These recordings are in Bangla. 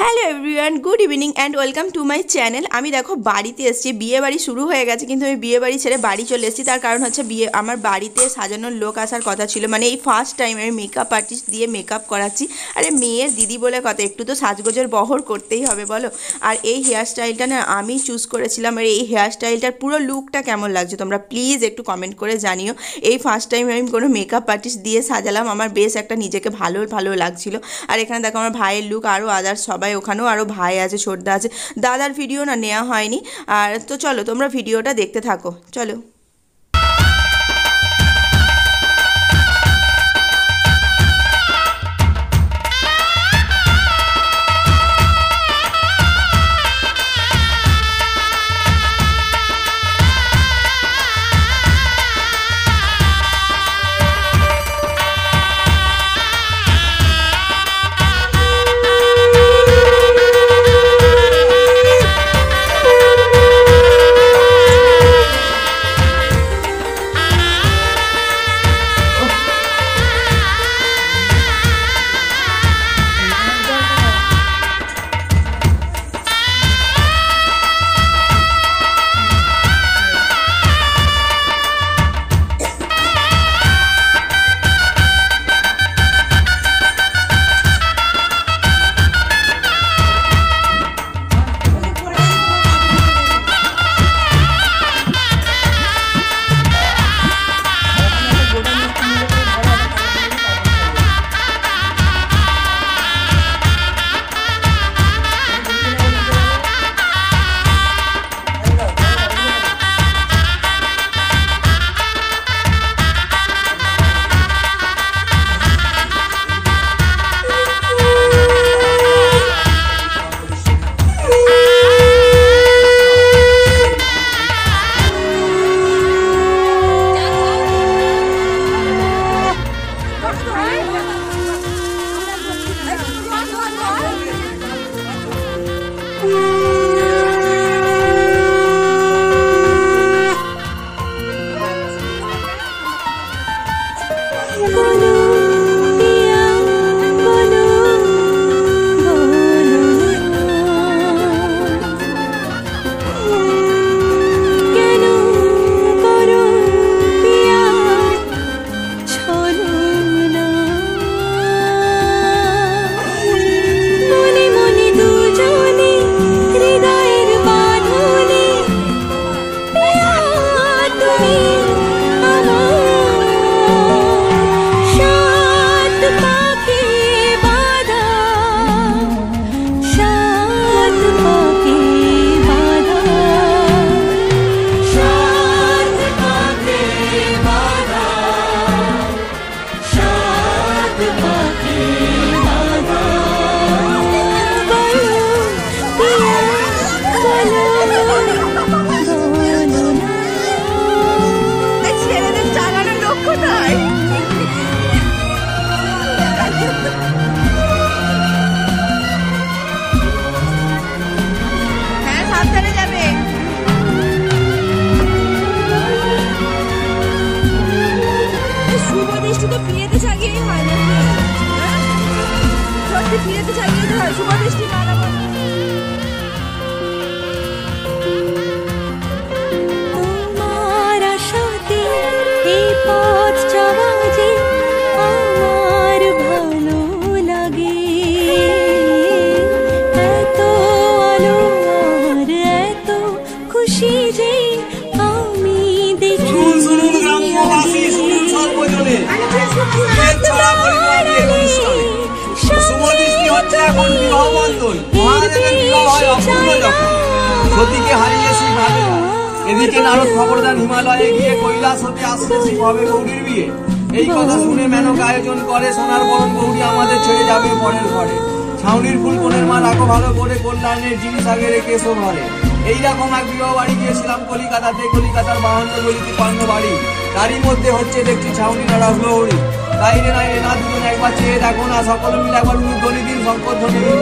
Hello everyone, good evening and welcome to my channel. আমি দেখো বাড়িতে এসেছি, বিয়ে বাড়ি শুরু হয়ে গেছে কিন্তু আমি বিয়ে বাড়ি ছেড়ে বাড়ি চলে এসেছি। তার কারণ হচ্ছে আমার বাড়িতে সাজানোর লোক আসার কথা ছিল, মানে এই ফার্স্ট টাইম আমি মেকআপ আর্টিস্ট দিয়ে মেকআপ করাচ্ছি। আরে মেয়ের দিদি বলে কথা, একটু তো সাজগোজের বহর করতেই হবে বলো। আর এই হেয়ার স্টাইলটা না আমি চুজ করেছিলাম, আর এই হেয়ার স্টাইলটার পুরো লুকটা কেমন লাগছে তোমরা প্লিজ একটু কমেন্ট করে জানিও। এই ফার্স্ট টাইম আমি কোনো মেকআপ আর্টিস্ট দিয়ে সাজালাম, আমার বেশ একটা নিজেকে ভালো ভালো লাগছিল। আর এখানে দেখো আমার ভাইয়ের লুক, আরও আদার্স সবাই, ওখানেও আরও ভাই আছে, ছোটদা আছে, দাদার ভিডিও না নেওয়া হয়নি। আর তো চলো তোমরা ভিডিওটা দেখতে থাকো, চলো। সতীকে হারিয়ে শিব হারে, এদিকে নারদ খবরদার হিমালয়ে গিয়ে কৈলাস হতে আসছে শিব হবে গৌরীর বিয়ে। এই কথা শুনে মেনক আয়োজন করে, সোনার বরণ গৌরী আমাদের ছেড়ে যাবে পরের ঘরে। ছাউনির ফুল কোণের মা রাখো ভালো করে, কল্যাণের জিনিস আগে রেখে এসো ঘরে। এইরকম এক বিবাহ বাড়ি গিয়েছিলাম কলিকাতাতে, কলিকাতার 52 গলিতে 52 বাড়ি, তারই মধ্যে হচ্ছে দেখছি ছাউনির রসলহরি। তাই রে নাই রে না দুজন একবার চেয়ে দেখো না, সকল মিলে একবার উলুধ্বনি দিন, শঙ্করধ্বনি দিন।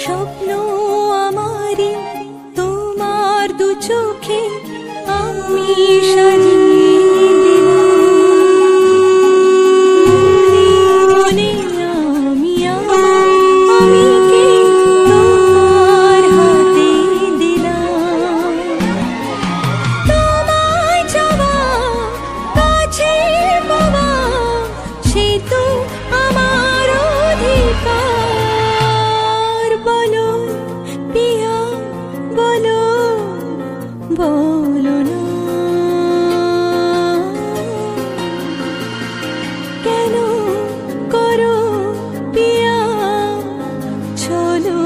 স্বপ্ন আমারি তোমার দু চোখে আমি সাজিয়ে দিলাম। মনে আমি আমি কে তোমার হাতে দিলাম। তোমায় চাওয়া কাছে পাওয়া সে তো আমার অধিকার। বলো পিয়া বলো বলো না কেন করো পিয়া চলো